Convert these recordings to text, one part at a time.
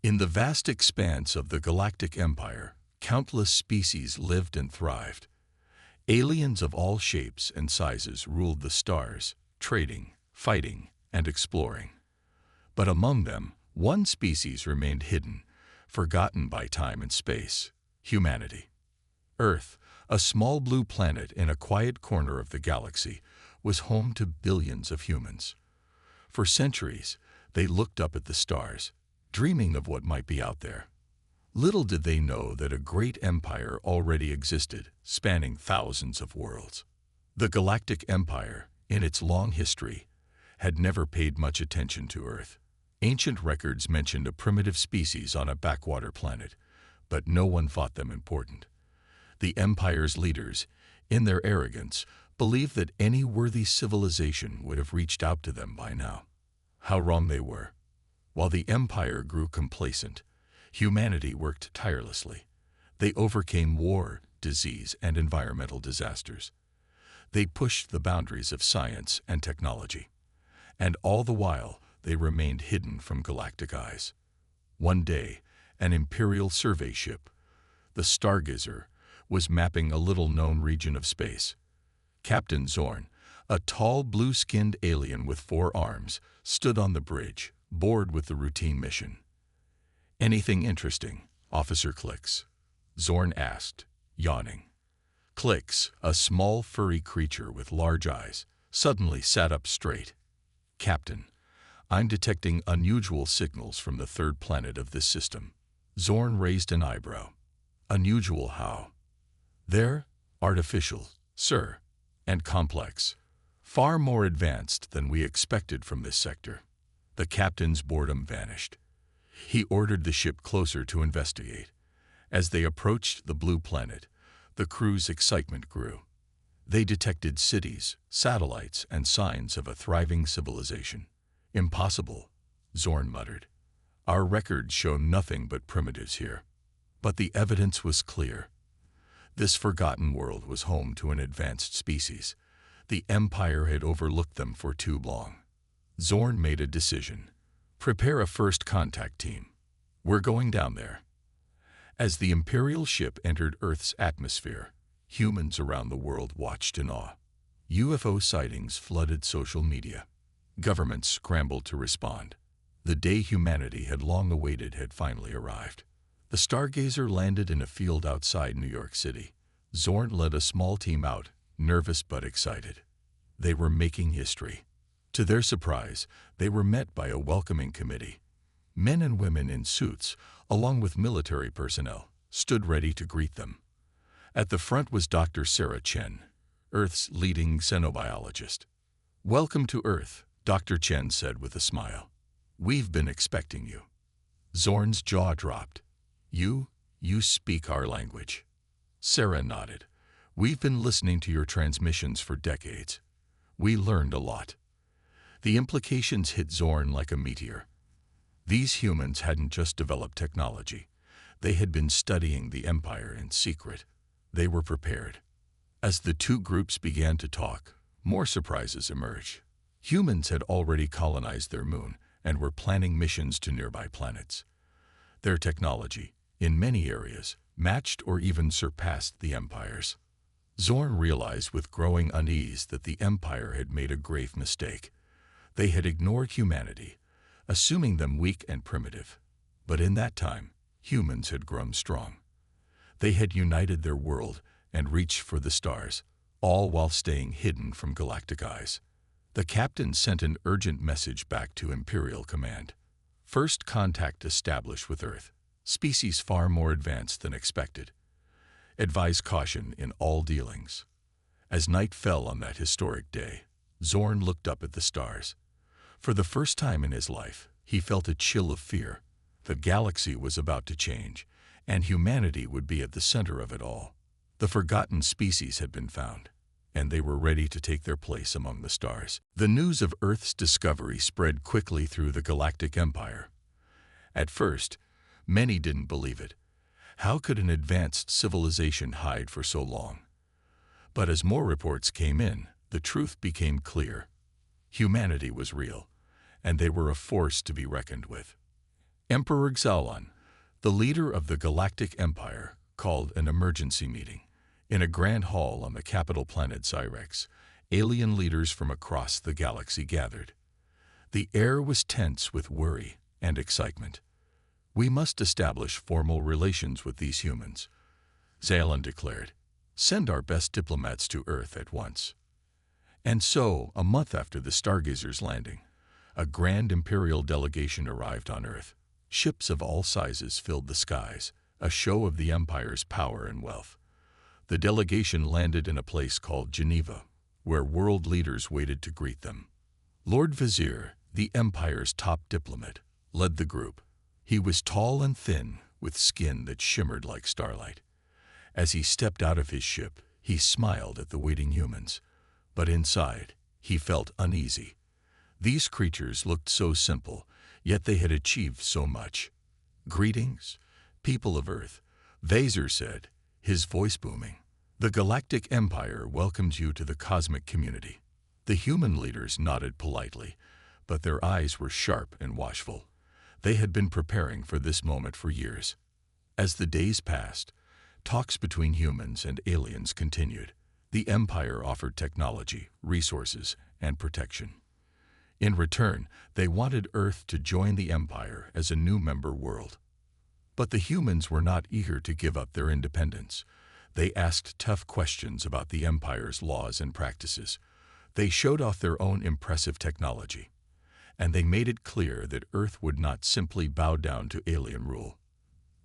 In the vast expanse of the Galactic Empire, countless species lived and thrived. Aliens of all shapes and sizes ruled the stars, trading, fighting, and exploring. But among them, one species remained hidden, forgotten by time and space: humanity. Earth, a small blue planet in a quiet corner of the galaxy, was home to billions of humans. For centuries, they looked up at the stars, dreaming of what might be out there. Little did they know that a great empire already existed, spanning thousands of worlds. The Galactic Empire, in its long history, had never paid much attention to Earth. Ancient records mentioned a primitive species on a backwater planet, but no one thought them important. The Empire's leaders, in their arrogance, believed that any worthy civilization would have reached out to them by now. How wrong they were. While the Empire grew complacent, humanity worked tirelessly. They overcame war, disease, and environmental disasters. They pushed the boundaries of science and technology. And all the while, they remained hidden from galactic eyes. One day, an Imperial survey ship, the Stargazer, was mapping a little-known region of space. Captain Zorn, a tall, blue-skinned alien with 4 arms, stood on the bridge, bored with the routine mission. "Anything interesting, Officer Clicks?" Zorn asked, yawning. Clicks, a small, furry creature with large eyes, suddenly sat up straight. "Captain, I'm detecting unusual signals from the 3rd planet of this system." Zorn raised an eyebrow. "Unusual how?" "They're artificial, sir, and complex. Far more advanced than we expected from this sector." The captain's boredom vanished. He ordered the ship closer to investigate. As they approached the blue planet, the crew's excitement grew. They detected cities, satellites, and signs of a thriving civilization. "Impossible," Zorn muttered. "Our records show nothing but primitives here." But the evidence was clear. This forgotten world was home to an advanced species. The Empire had overlooked them for too long. Zorn made a decision. "Prepare a first contact team. We're going down there." As the Imperial ship entered Earth's atmosphere, humans around the world watched in awe. UFO sightings flooded social media. Governments scrambled to respond. The day humanity had long awaited had finally arrived. The Stargazer landed in a field outside New York City. Zorn led a small team out, nervous but excited. They were making history. To their surprise, they were met by a welcoming committee. Men and women in suits, along with military personnel, stood ready to greet them. At the front was Dr. Sarah Chen, Earth's leading xenobiologist. "Welcome to Earth," Dr. Chen said with a smile. "We've been expecting you." Zorn's jaw dropped. You speak our language." Sarah nodded. "We've been listening to your transmissions for decades. We learned a lot." The implications hit Zorn like a meteor. These humans hadn't just developed technology. They had been studying the Empire in secret. They were prepared. As the two groups began to talk, more surprises emerged. Humans had already colonized their moon and were planning missions to nearby planets. Their technology, in many areas, matched or even surpassed the Empire's. Zorn realized with growing unease that the Empire had made a grave mistake. They had ignored humanity, assuming them weak and primitive. But in that time, humans had grown strong. They had united their world and reached for the stars, all while staying hidden from galactic eyes. The captain sent an urgent message back to Imperial Command. "First contact established with Earth. Species far more advanced than expected. Advise caution in all dealings." As night fell on that historic day, Zorn looked up at the stars. For the first time in his life, he felt a chill of fear. The galaxy was about to change, and humanity would be at the center of it all. The forgotten species had been found, and they were ready to take their place among the stars. The news of Earth's discovery spread quickly through the Galactic Empire. At first, many didn't believe it. How could an advanced civilization hide for so long? But as more reports came in, the truth became clear. Humanity was real, and they were a force to be reckoned with. Emperor Xalan, the leader of the Galactic Empire, called an emergency meeting. In a grand hall on the capital planet Cyrex, alien leaders from across the galaxy gathered. The air was tense with worry and excitement. "We must establish formal relations with these humans," Xalan declared. "Send our best diplomats to Earth at once." And so, a month after the Stargazer's landing, a grand Imperial delegation arrived on Earth. Ships of all sizes filled the skies, a show of the Empire's power and wealth. The delegation landed in a place called Geneva, where world leaders waited to greet them. Lord Vizier, the Empire's top diplomat, led the group. He was tall and thin, with skin that shimmered like starlight. As he stepped out of his ship, he smiled at the waiting humans. But inside, he felt uneasy. These creatures looked so simple, yet they had achieved so much. "Greetings, people of Earth," Vaser said, his voice booming. "The Galactic Empire welcomes you to the cosmic community." The human leaders nodded politely, but their eyes were sharp and watchful. They had been preparing for this moment for years. As the days passed, talks between humans and aliens continued. The Empire offered technology, resources, and protection. In return, they wanted Earth to join the Empire as a new member world. But the humans were not eager to give up their independence. They asked tough questions about the Empire's laws and practices. They showed off their own impressive technology. And they made it clear that Earth would not simply bow down to alien rule.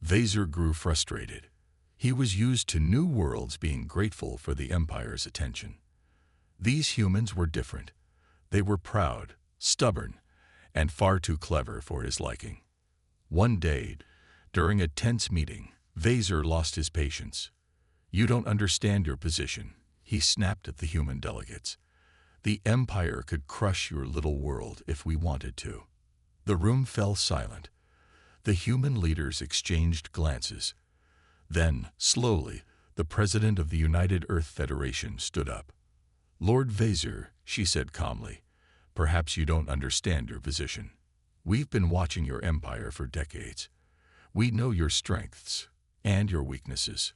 Vaser grew frustrated. He was used to new worlds being grateful for the Empire's attention. These humans were different. They were proud, stubborn, and far too clever for his liking. One day, during a tense meeting, Vaser lost his patience. "You don't understand your position," he snapped at the human delegates. "The Empire could crush your little world if we wanted to." The room fell silent. The human leaders exchanged glances. Then, slowly, the president of the United Earth Federation stood up. "Lord Vaser," she said calmly, "perhaps you don't understand your position. We've been watching your empire for decades. We know your strengths and your weaknesses."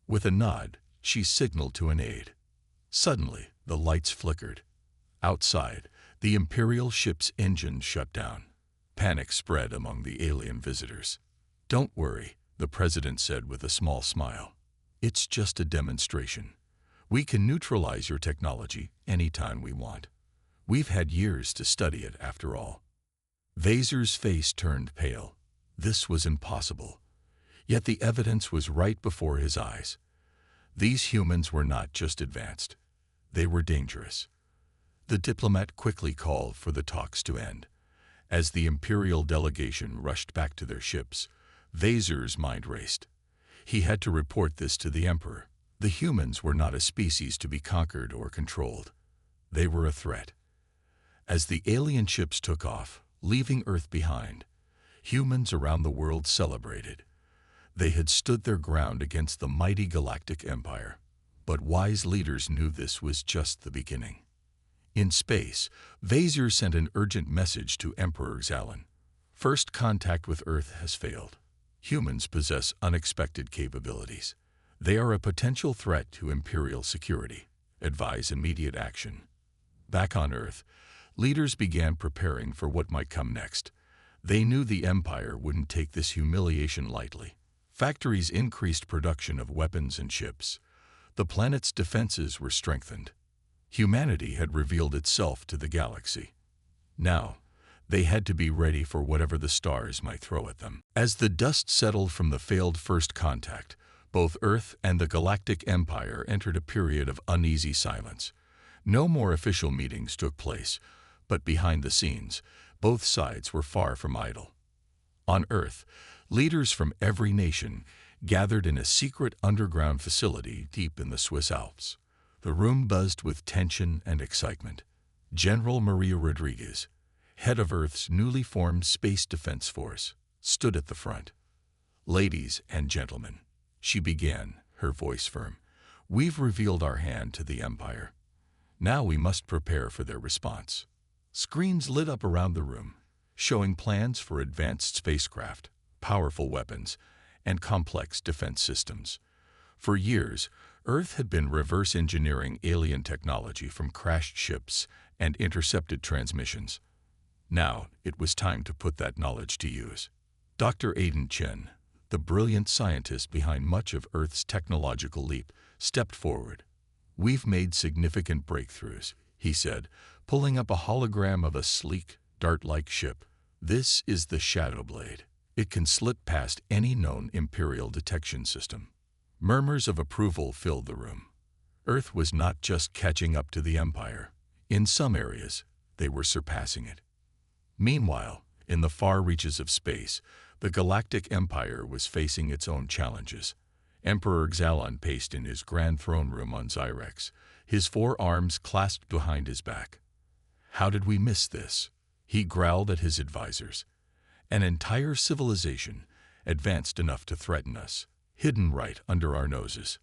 With a nod, she signaled to an aide. Suddenly, the lights flickered. Outside, the Imperial ship's engine shut down. Panic spread among the alien visitors. "Don't worry," the president said with a small smile. "It's just a demonstration. We can neutralize your technology anytime we want. We've had years to study it, after all." Vaser's face turned pale. This was impossible. Yet the evidence was right before his eyes. These humans were not just advanced. They were dangerous. The diplomat quickly called for the talks to end. As the Imperial delegation rushed back to their ships, Vaser's mind raced. He had to report this to the Emperor. The humans were not a species to be conquered or controlled. They were a threat. As the alien ships took off, leaving Earth behind, humans around the world celebrated. They had stood their ground against the mighty Galactic Empire. But wise leaders knew this was just the beginning. In space, Vaser sent an urgent message to Emperor Xalan. "First contact with Earth has failed. Humans possess unexpected capabilities. They are a potential threat to Imperial security. Advise immediate action." Back on Earth, leaders began preparing for what might come next. They knew the Empire wouldn't take this humiliation lightly. Factories increased production of weapons and ships. The planet's defenses were strengthened. Humanity had revealed itself to the galaxy. Now, they had to be ready for whatever the stars might throw at them. As the dust settled from the failed first contact, both Earth and the Galactic Empire entered a period of uneasy silence. No more official meetings took place, but behind the scenes, both sides were far from idle. On Earth, leaders from every nation gathered in a secret underground facility deep in the Swiss Alps. The room buzzed with tension and excitement. General Maria Rodriguez, head of Earth's newly formed Space Defense Force, stood at the front. "Ladies and gentlemen," she began, her voice firm, "we've revealed our hand to the Empire. Now we must prepare for their response." Screens lit up around the room. showing plans for advanced spacecraft, powerful weapons, and complex defense systems. For years, Earth had been reverse engineering alien technology from crashed ships and intercepted transmissions. Now, it was time to put that knowledge to use. Dr. Aidan Chen, the brilliant scientist behind much of Earth's technological leap, stepped forward. "We've made significant breakthroughs," he said, pulling up a hologram of a sleek, dart-like ship. "This is the Shadowblade. It can slip past any known Imperial detection system." Murmurs of approval filled the room. Earth was not just catching up to the Empire. In some areas, they were surpassing it. Meanwhile, in the far reaches of space, the Galactic Empire was facing its own challenges. Emperor Xalon paced in his grand throne room on Zyrex, his 4 arms clasped behind his back. "How did we miss this?" he growled at his advisors. "An entire civilization, advanced enough to threaten us, hidden right under our noses."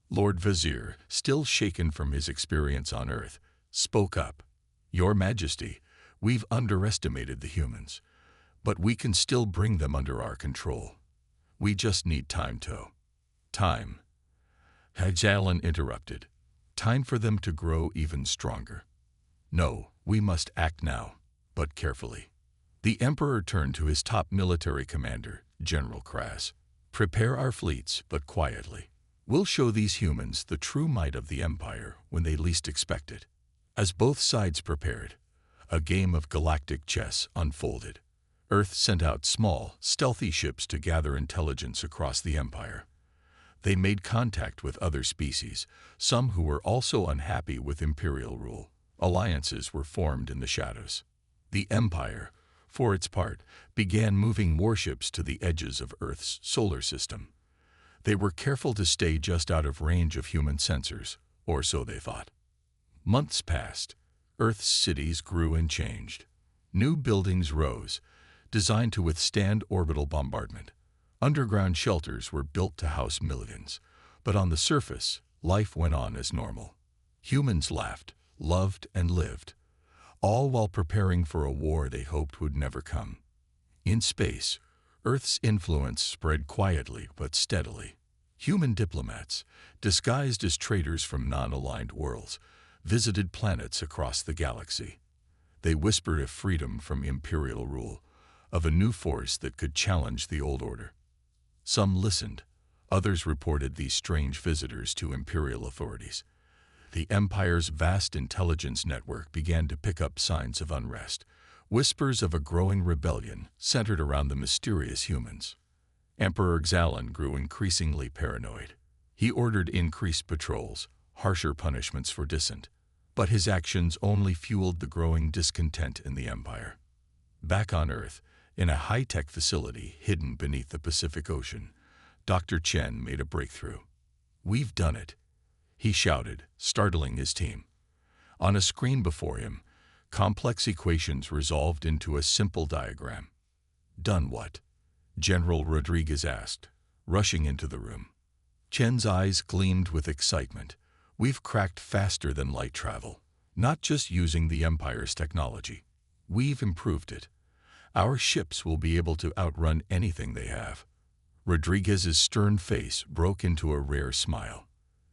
Lord Vizier, still shaken from his experience on Earth, spoke up. "Your Majesty, we've underestimated the humans, but we can still bring them under our control. We just need time to..." "Time," Xalon interrupted. "Time for them to grow even stronger. No, we must act now, but carefully." The Emperor turned to his top military commander, General Krass. "Prepare our fleets, but quietly. We'll show these humans the true might of the Empire when they least expect it." As both sides prepared, a game of galactic chess unfolded. Earth sent out small, stealthy ships to gather intelligence across the Empire. They made contact with other species, some who were also unhappy with Imperial rule. Alliances were formed in the shadows. The Empire, for its part, began moving warships to the edges of Earth's solar system. They were careful to stay just out of range of human sensors, or so they thought. Months passed. Earth's cities grew and changed. New buildings rose, designed to withstand orbital bombardment. Underground shelters were built to house millions, but on the surface, life went on as normal. Humans laughed, loved, and lived, all while preparing for a war they hoped would never come. In space, Earth's influence spread quietly but steadily. Human diplomats, disguised as traders from non-aligned worlds, visited planets across the galaxy. They whispered of freedom from Imperial rule, of a new force that could challenge the old order. Some listened, others reported these strange visitors to Imperial authorities. The Empire's vast intelligence network began to pick up signs of unrest, whispers of a growing rebellion centered around the mysterious humans. Emperor Xalon grew increasingly paranoid. He ordered increased patrols, harsher punishments for dissent, but his actions only fueled the growing discontent in the Empire. Back on Earth, in a high-tech facility hidden beneath the Pacific Ocean, Dr. Chen made a breakthrough. "We've done it," he shouted, startling his team. On a screen before him, complex equations resolved into a simple diagram. "Done what?" General Rodriguez asked, rushing into the room. Chen's eyes gleamed with excitement. "We've cracked faster than light travel, not just using the Empire's technology. We've improved it. Our ships will be able to outrun anything they have." Rodriguez's stern face broke into a rare smile.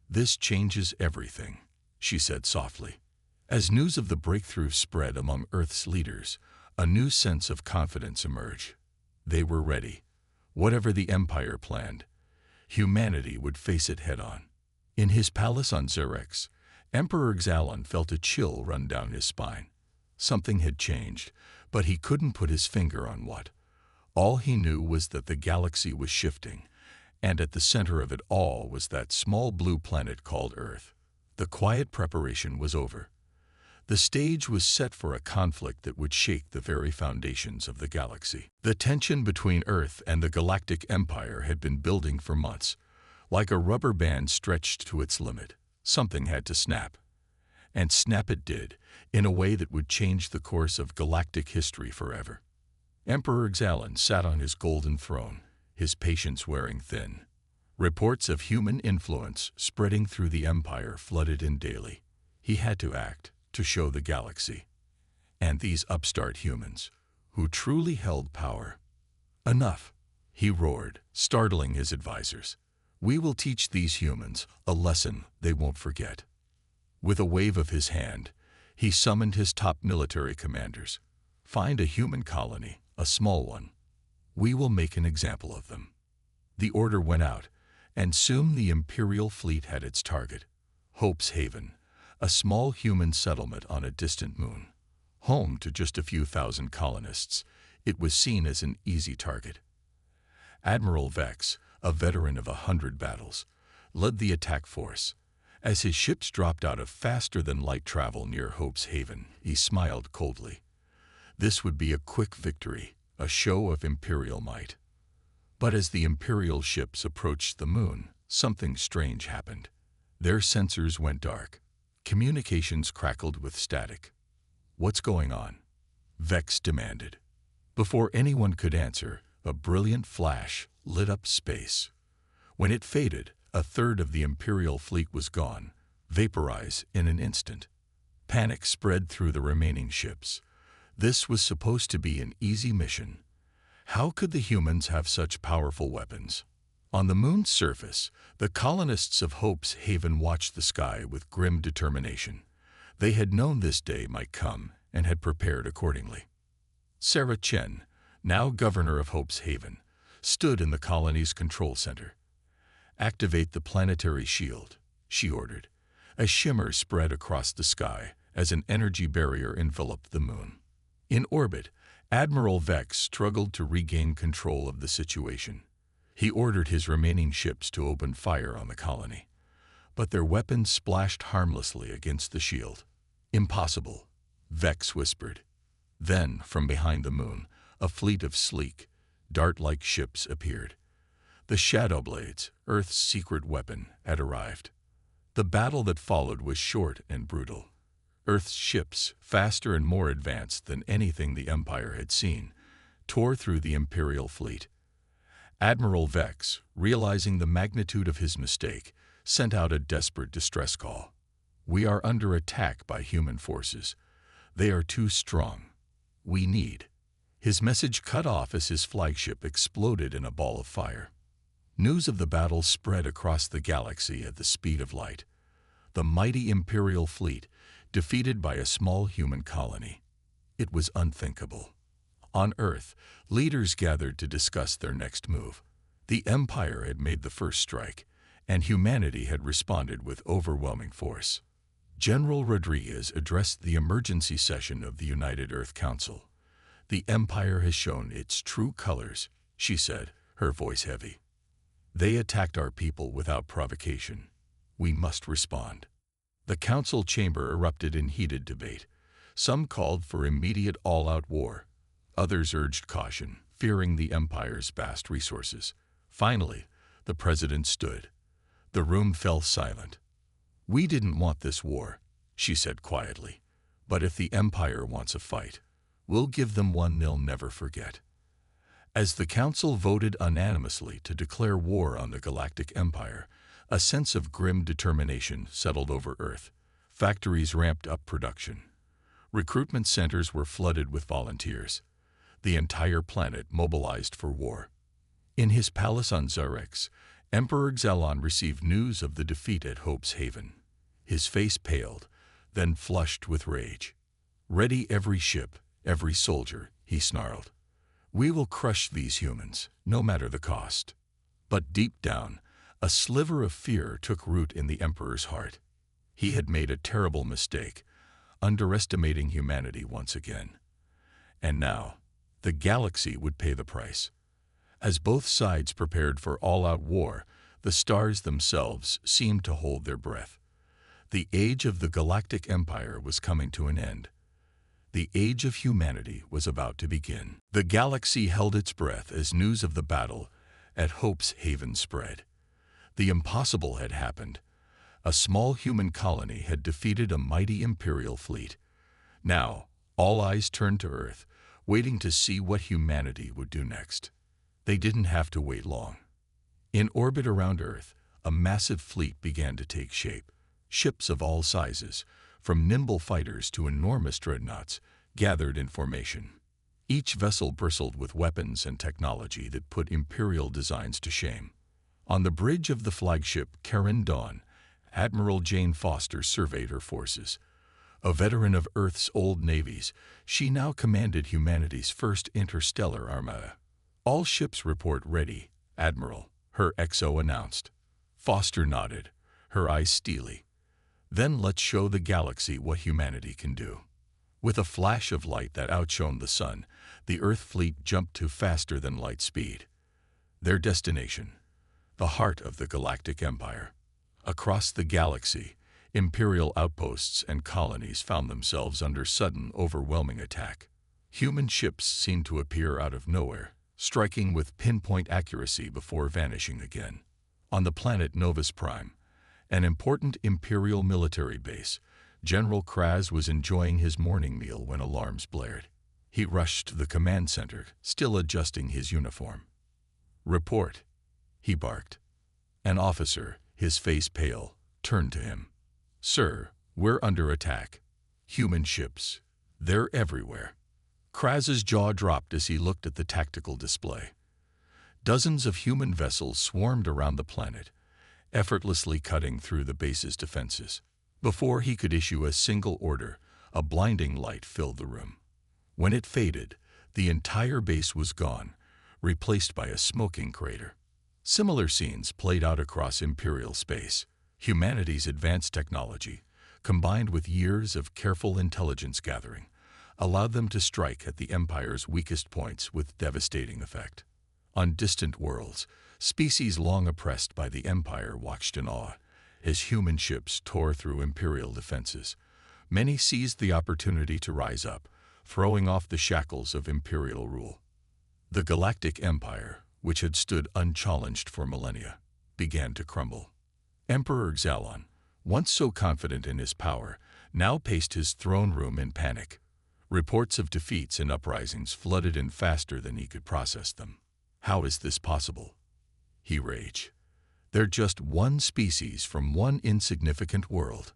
"This changes everything," she said softly. As news of the breakthrough spread among Earth's leaders, a new sense of confidence emerged. They were ready. Whatever the Empire planned, humanity would face it head-on. In his palace on Zyrex, Emperor Xalon felt a chill run down his spine. Something had changed, but he couldn't put his finger on what. All he knew was that the galaxy was shifting, and at the center of it all was that small blue planet called Earth. The quiet preparation was over. The stage was set for a conflict that would shake the very foundations of the galaxy. The tension between Earth and the Galactic Empire had been building for months. Like a rubber band stretched to its limit, something had to snap. And snap it did, in a way that would change the course of galactic history forever. Emperor Xalon sat on his golden throne, his patience wearing thin. Reports of human influence spreading through the Empire flooded in daily. He had to act, to show the galaxy. And these upstart humans, who truly held power. "Enough," he roared, startling his advisors. "We will teach these humans a lesson they won't forget." With a wave of his hand, he summoned his top military commanders. "Find a human colony, a small one. We will make an example of them." The order went out, and soon the Imperial fleet had its target, Hope's Haven, a small human settlement on a distant moon. Home to just a few thousand colonists, it was seen as an easy target. Admiral Vex, a veteran of 100 battles, led the attack force. As his ships dropped out of faster-than-light travel near Hope's Haven, he smiled coldly. This would be a quick victory, a show of Imperial might. But as the Imperial ships approached the moon, something strange happened. Their sensors went dark. Communications crackled with static. "What's going on?" Vex demanded. Before anyone could answer, a brilliant flash lit up space. When it faded, a third of the Imperial fleet was gone, vaporized in an instant. Panic spread through the remaining ships. This was supposed to be an easy mission. How could the humans have such powerful weapons? On the moon's surface, the colonists of Hope's Haven watched the sky with grim determination. They had known this day might come and had prepared accordingly. Sarah Chen, now governor of Hope's Haven, stood in the colony's control center. "Activate the planetary shield," she ordered. A shimmer spread across the sky as an energy barrier enveloped the moon. In orbit, Admiral Vex struggled to regain control of the situation. He ordered his remaining ships to open fire on the colony, but their weapons splashed harmlessly against the shield. "Impossible," Vex whispered. Then, from behind the moon, a fleet of sleek, dart-like ships appeared. The Shadow Blades, Earth's secret weapon, had arrived. The battle that followed was short and brutal. Earth's ships, faster and more advanced than anything the Empire had seen, tore through the Imperial fleet. Admiral Vex, realizing the magnitude of his mistake, sent out a desperate distress call. "We are under attack by human forces. They are too strong. We need—" His message cut off as his flagship exploded in a ball of fire. News of the battle spread across the galaxy at the speed of light. The mighty Imperial fleet, defeated by a small human colony. It was unthinkable. On Earth, leaders gathered to discuss their next move. The Empire had made the first strike, and humanity had responded with overwhelming force. General Rodriguez addressed the emergency session of the United Earth Council. "The Empire has shown its true colors," she said, her voice heavy. "They attacked our people without provocation. We must respond." The council chamber erupted in heated debate. Some called for immediate all-out war. Others urged caution, fearing the Empire's vast resources. Finally, the president stood. The room fell silent. "We didn't want this war," she said quietly. "But if the Empire wants a fight, we'll give them one they'll never forget." As the council voted unanimously to declare war on the Galactic Empire, a sense of grim determination settled over Earth. Factories ramped up production. Recruitment centers were flooded with volunteers. The entire planet mobilized for war. In his palace on Zarex, Emperor Xelon received news of the defeat at Hope's Haven. His face paled, then flushed with rage. "Ready every ship, every soldier," he snarled. "We will crush these humans, no matter the cost." But deep down, a sliver of fear took root in the Emperor's heart. He had made a terrible mistake, underestimating humanity once again. And now, the galaxy would pay the price. As both sides prepared for all-out war, the stars themselves seemed to hold their breath. The age of the Galactic Empire was coming to an end. The age of humanity was about to begin. The galaxy held its breath as news of the battle at Hope's Haven spread. The impossible had happened. A small human colony had defeated a mighty Imperial fleet. Now, all eyes turned to Earth, waiting to see what humanity would do next. They didn't have to wait long. In orbit around Earth, a massive fleet began to take shape. Ships of all sizes, from nimble fighters to enormous dreadnoughts, gathered in formation. Each vessel bristled with weapons and technology that put Imperial designs to shame. On the bridge of the flagship Karen Dawn, Admiral Jane Foster surveyed her forces. A veteran of Earth's old navies, she now commanded humanity's first interstellar armada. "All ships report ready, Admiral," her XO announced. Foster nodded, her eyes steely. "Then let's show the galaxy what humanity can do." With a flash of light that outshone the sun, the Earth fleet jumped to faster than light speed. Their destination, the heart of the Galactic Empire. Across the galaxy, Imperial outposts and colonies found themselves under sudden, overwhelming attack. Human ships seemed to appear out of nowhere, striking with pinpoint accuracy before vanishing again. On the planet Novus Prime, an important Imperial military base, General Kraz was enjoying his morning meal when alarms blared. He rushed to the command center, still adjusting his uniform. "Report," he barked. An officer, his face pale, turned to him. "Sir, we're under attack. Human ships. They're everywhere." Kraz's jaw dropped as he looked at the tactical display. Dozens of human vessels swarmed around the planet, effortlessly cutting through the base's defenses. Before he could issue a single order, a blinding light filled the room. When it faded, the entire base was gone, replaced by a smoking crater. Similar scenes played out across Imperial space. Humanity's advanced technology, combined with years of careful intelligence gathering, allowed them to strike at the Empire's weakest points with devastating effect. On distant worlds, species long oppressed by the Empire watched in awe as human ships tore through Imperial defenses. Many seized the opportunity to rise up, throwing off the shackles of Imperial rule. The Galactic Empire, which had stood unchallenged for millennia, began to crumble. Emperor Xalon, once so confident in his power, now paced his throne room in panic. Reports of defeats and uprisings flooded in faster than he could process them. "How is this possible?" he raged. "They're just one species from one insignificant world."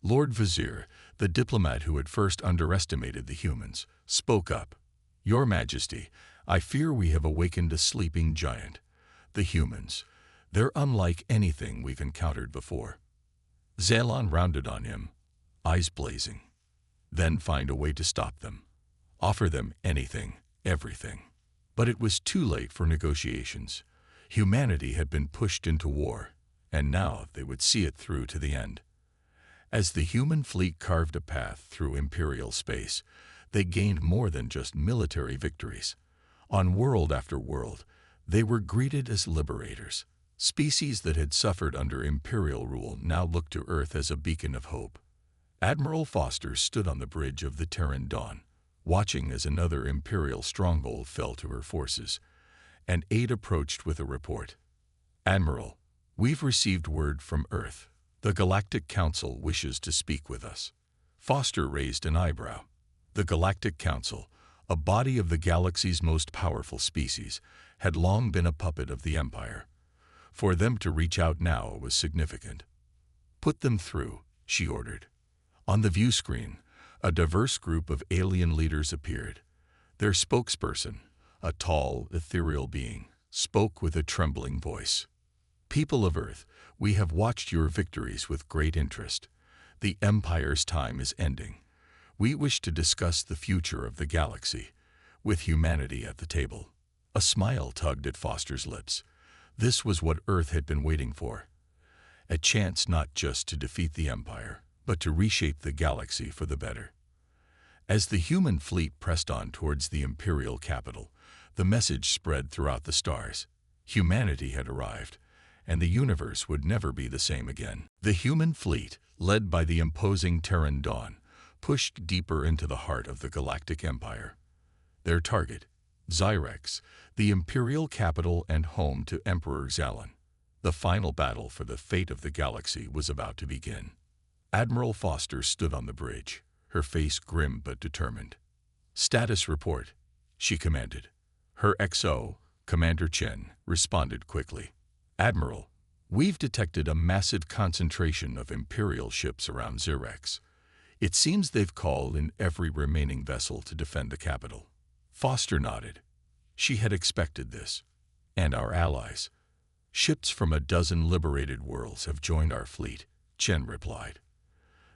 Lord Vizier, the diplomat who had first underestimated the humans, spoke up. "Your Majesty, I fear we have awakened a sleeping giant. The humans, they're unlike anything we've encountered before." Xalon rounded on him, eyes blazing. "Then find a way to stop them. Offer them anything, everything." But it was too late for negotiations. Humanity had been pushed into war, and now they would see it through to the end. As the human fleet carved a path through Imperial space, they gained more than just military victories. On world after world, they were greeted as liberators. Species that had suffered under Imperial rule now looked to Earth as a beacon of hope. Admiral Foster stood on the bridge of the Terran Dawn, watching as another Imperial stronghold fell to her forces. An aide approached with a report. "Admiral, we've received word from Earth. The Galactic Council wishes to speak with us." Foster raised an eyebrow. The Galactic Council, a body of the galaxy's most powerful species, had long been a puppet of the Empire. For them to reach out now was significant. "Put them through," she ordered. On the view screen, a diverse group of alien leaders appeared. Their spokesperson, a tall, ethereal being, spoke with a trembling voice. "People of Earth, we have watched your victories with great interest. The Empire's time is ending. We wish to discuss the future of the galaxy, with humanity at the table." A smile tugged at Foster's lips. This was what Earth had been waiting for. A chance not just to defeat the Empire, but to reshape the galaxy for the better. As the human fleet pressed on towards the Imperial capital, the message spread throughout the stars. Humanity had arrived, and the universe would never be the same again. The human fleet, led by the imposing Terran Dawn, pushed deeper into the heart of the Galactic Empire. Their target, Zyrex, the Imperial capital and home to Emperor Xalon. The final battle for the fate of the galaxy was about to begin. Admiral Foster stood on the bridge, her face grim but determined. "Status report," she commanded. Her XO, Commander Chen, responded quickly. "Admiral, we've detected a massive concentration of Imperial ships around Zyrex. It seems they've called in every remaining vessel to defend the capital." Foster nodded. She had expected this. And our allies. Ships from a dozen liberated worlds have joined our fleet, Chen replied.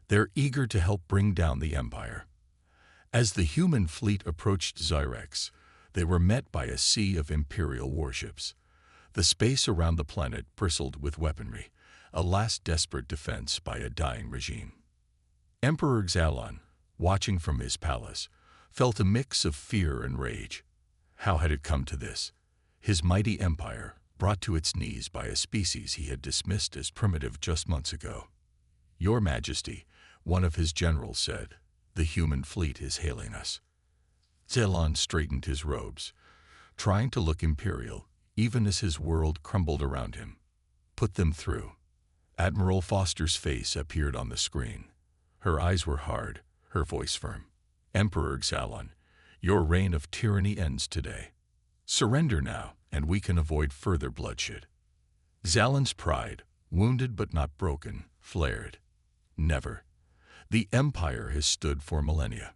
They're eager to help bring down the Empire. As the human fleet approached Zyrex, they were met by a sea of Imperial warships. The space around the planet bristled with weaponry, a last desperate defense by a dying regime. Emperor Xalon, watching from his palace, felt a mix of fear and rage. How had it come to this? His mighty empire, brought to its knees by a species he had dismissed as primitive just months ago. Your Majesty, one of his generals said, the human fleet is hailing us. Xalon straightened his robes, trying to look imperial, even as his world crumbled around him. Put them through. Admiral Foster's face appeared on the screen. Her eyes were hard, her voice firm. Emperor Xalon, your reign of tyranny ends today. Surrender now, and we can avoid further bloodshed. Xalon's pride, wounded but not broken, flared. Never. The Empire has stood for millennia.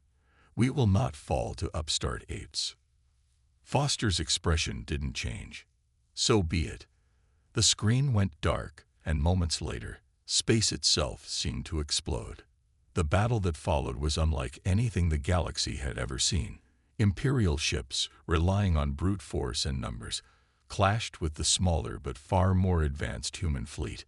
We will not fall to upstart apes. Foster's expression didn't change. So be it. The screen went dark, and moments later, space itself seemed to explode. The battle that followed was unlike anything the galaxy had ever seen. Imperial ships, relying on brute force and numbers, clashed with the smaller but far more advanced human fleet.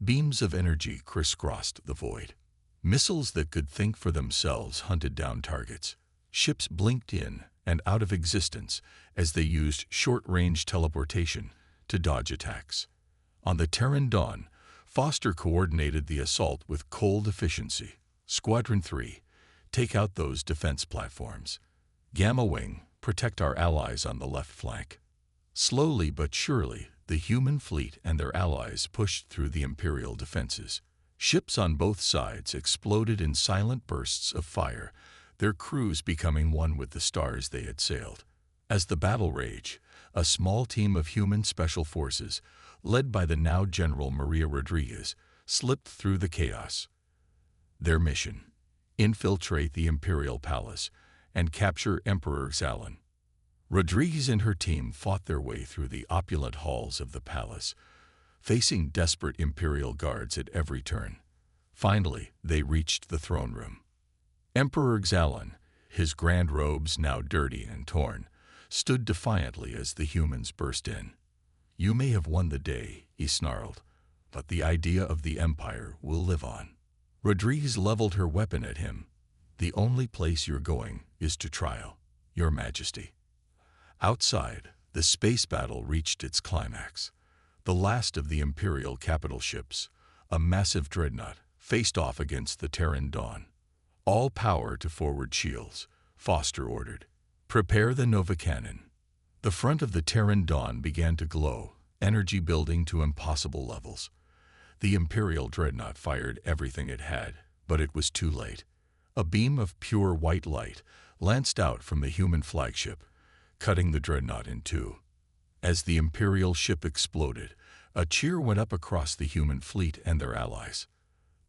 Beams of energy crisscrossed the void. Missiles that could think for themselves hunted down targets. Ships blinked in and out of existence as they used short-range teleportation to dodge attacks. On the Terran Dawn, Foster coordinated the assault with cold efficiency. Squadron 3, take out those defense platforms. Gamma Wing, protect our allies on the left flank. Slowly but surely, the human fleet and their allies pushed through the Imperial defenses. Ships on both sides exploded in silent bursts of fire, their crews becoming one with the stars they had sailed. As the battle raged, a small team of human special forces, led by the now General Maria Rodriguez, slipped through the chaos. Their mission: infiltrate the Imperial Palace and capture Emperor Xalon. Rodriguez and her team fought their way through the opulent halls of the palace, facing desperate Imperial guards at every turn. Finally, they reached the throne room. Emperor Xalon, his grand robes now dirty and torn, stood defiantly as the humans burst in. You may have won the day, he snarled, but the idea of the Empire will live on. Rodriguez leveled her weapon at him. The only place you're going is to trial, Your Majesty. Outside, the space battle reached its climax. The last of the Imperial capital ships, a massive dreadnought, faced off against the Terran Dawn. All power to forward shields, Foster ordered. Prepare the Nova Cannon. The front of the Terran Dawn began to glow, energy building to impossible levels. The Imperial dreadnought fired everything it had, but it was too late. A beam of pure white light lanced out from the human flagship, cutting the dreadnought in two. As the Imperial ship exploded, a cheer went up across the human fleet and their allies.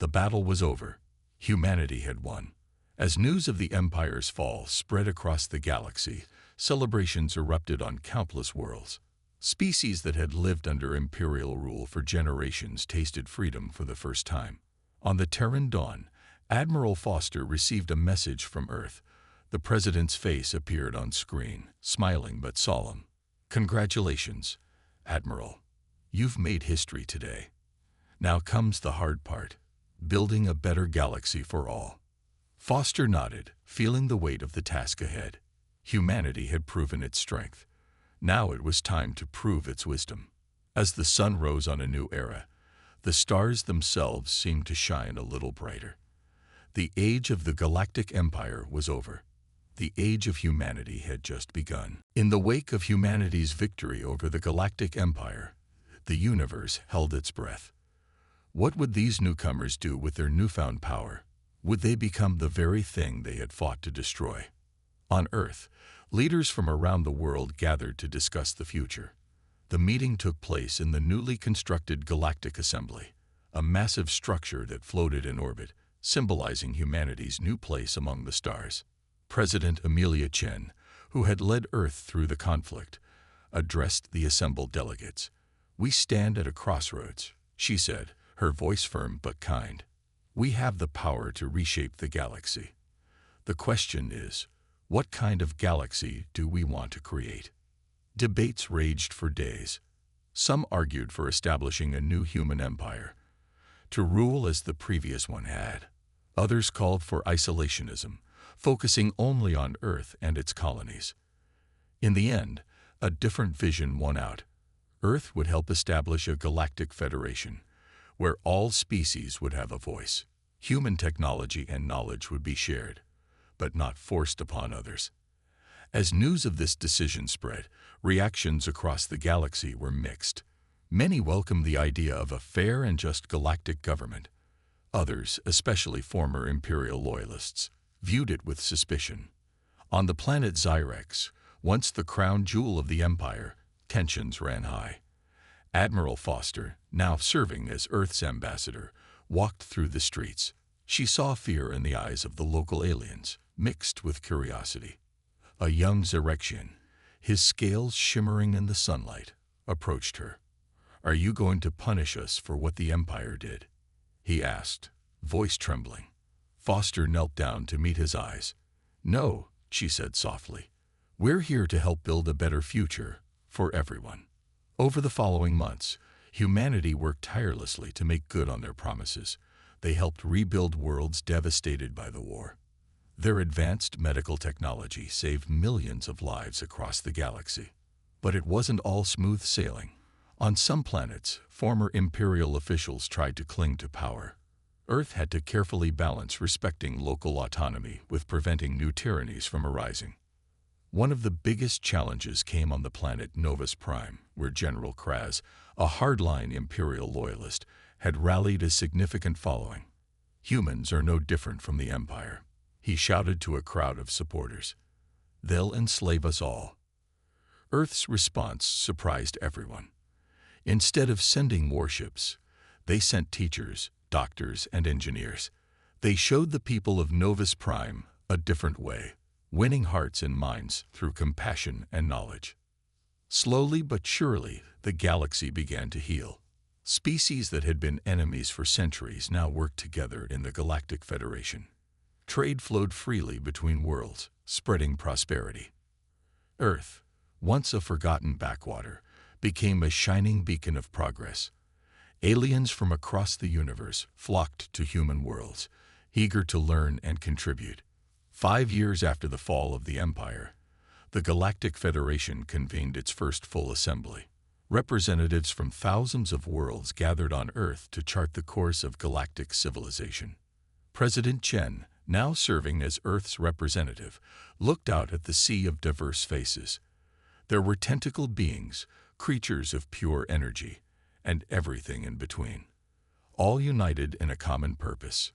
The battle was over. Humanity had won. As news of the Empire's fall spread across the galaxy, celebrations erupted on countless worlds. Species that had lived under Imperial rule for generations tasted freedom for the first time. On the Terran Dawn, Admiral Foster received a message from Earth. The President's face appeared on screen, smiling but solemn. Congratulations, Admiral. You've made history today. Now comes the hard part, building a better galaxy for all. Foster nodded, feeling the weight of the task ahead. Humanity had proven its strength. Now it was time to prove its wisdom. As the sun rose on a new era, the stars themselves seemed to shine a little brighter. The age of the Galactic Empire was over. The age of humanity had just begun. In the wake of humanity's victory over the Galactic Empire, the universe held its breath. What would these newcomers do with their newfound power? Would they become the very thing they had fought to destroy? On Earth, leaders from around the world gathered to discuss the future. The meeting took place in the newly constructed Galactic Assembly, a massive structure that floated in orbit, symbolizing humanity's new place among the stars. President Amelia Chen, who had led Earth through the conflict, addressed the assembled delegates. "We stand at a crossroads," she said, her voice firm but kind. "We have the power to reshape the galaxy. The question is, what kind of galaxy do we want to create?" Debates raged for days. Some argued for establishing a new human empire, to rule as the previous one had. Others called for isolationism, focusing only on Earth and its colonies. In the end, a different vision won out. Earth would help establish a galactic federation, where all species would have a voice. Human technology and knowledge would be shared, but not forced upon others. As news of this decision spread, reactions across the galaxy were mixed. Many welcomed the idea of a fair and just galactic government. Others, especially former Imperial loyalists, viewed it with suspicion. On the planet Zyrex, once the crown jewel of the Empire, tensions ran high. Admiral Foster, now serving as Earth's ambassador, walked through the streets. She saw fear in the eyes of the local aliens, mixed with curiosity. A young Zyrexian, his scales shimmering in the sunlight, approached her. "Are you going to punish us for what the Empire did?" he asked, voice trembling. Foster knelt down to meet his eyes. "No," she said softly. "We're here to help build a better future for everyone." Over the following months, humanity worked tirelessly to make good on their promises. They helped rebuild worlds devastated by the war. Their advanced medical technology saved millions of lives across the galaxy. But it wasn't all smooth sailing. On some planets, former Imperial officials tried to cling to power. Earth had to carefully balance respecting local autonomy with preventing new tyrannies from arising. One of the biggest challenges came on the planet Novus Prime, where General Kraz, a hardline Imperial loyalist, had rallied a significant following. "Humans are no different from the Empire," he shouted to a crowd of supporters. "They'll enslave us all." Earth's response surprised everyone. Instead of sending warships, they sent teachers, doctors, and engineers. They showed the people of Novus Prime a different way, winning hearts and minds through compassion and knowledge. Slowly but surely, the galaxy began to heal. Species that had been enemies for centuries now worked together in the Galactic Federation. Trade flowed freely between worlds, spreading prosperity. Earth, once a forgotten backwater, became a shining beacon of progress. Aliens from across the universe flocked to human worlds, eager to learn and contribute. 5 years after the fall of the Empire, the Galactic Federation convened its first full assembly. Representatives from thousands of worlds gathered on Earth to chart the course of galactic civilization. President Chen, now serving as Earth's representative, looked out at the sea of diverse faces. There were tentacled beings, creatures of pure energy, and everything in between, all united in a common purpose.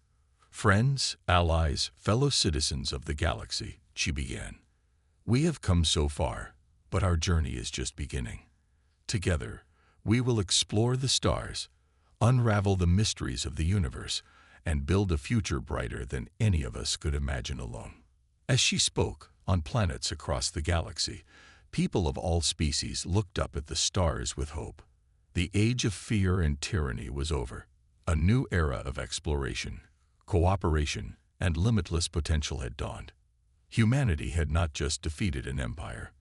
"Friends, allies, fellow citizens of the galaxy," she began. "We have come so far, but our journey is just beginning. Together, we will explore the stars, unravel the mysteries of the universe, and build a future brighter than any of us could imagine alone." As she spoke, on planets across the galaxy, people of all species looked up at the stars with hope. The age of fear and tyranny was over. A new era of exploration, cooperation, and limitless potential had dawned. Humanity had not just defeated an empire.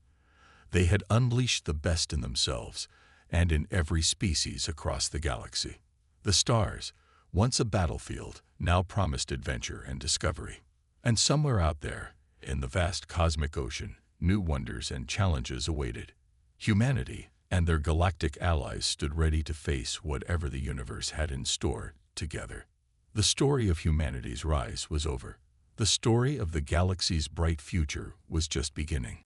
They had unleashed the best in themselves and in every species across the galaxy. The stars, once a battlefield, now promised adventure and discovery. And somewhere out there, in the vast cosmic ocean, new wonders and challenges awaited. Humanity and their galactic allies stood ready to face whatever the universe had in store together. The story of humanity's rise was over. The story of the galaxy's bright future was just beginning.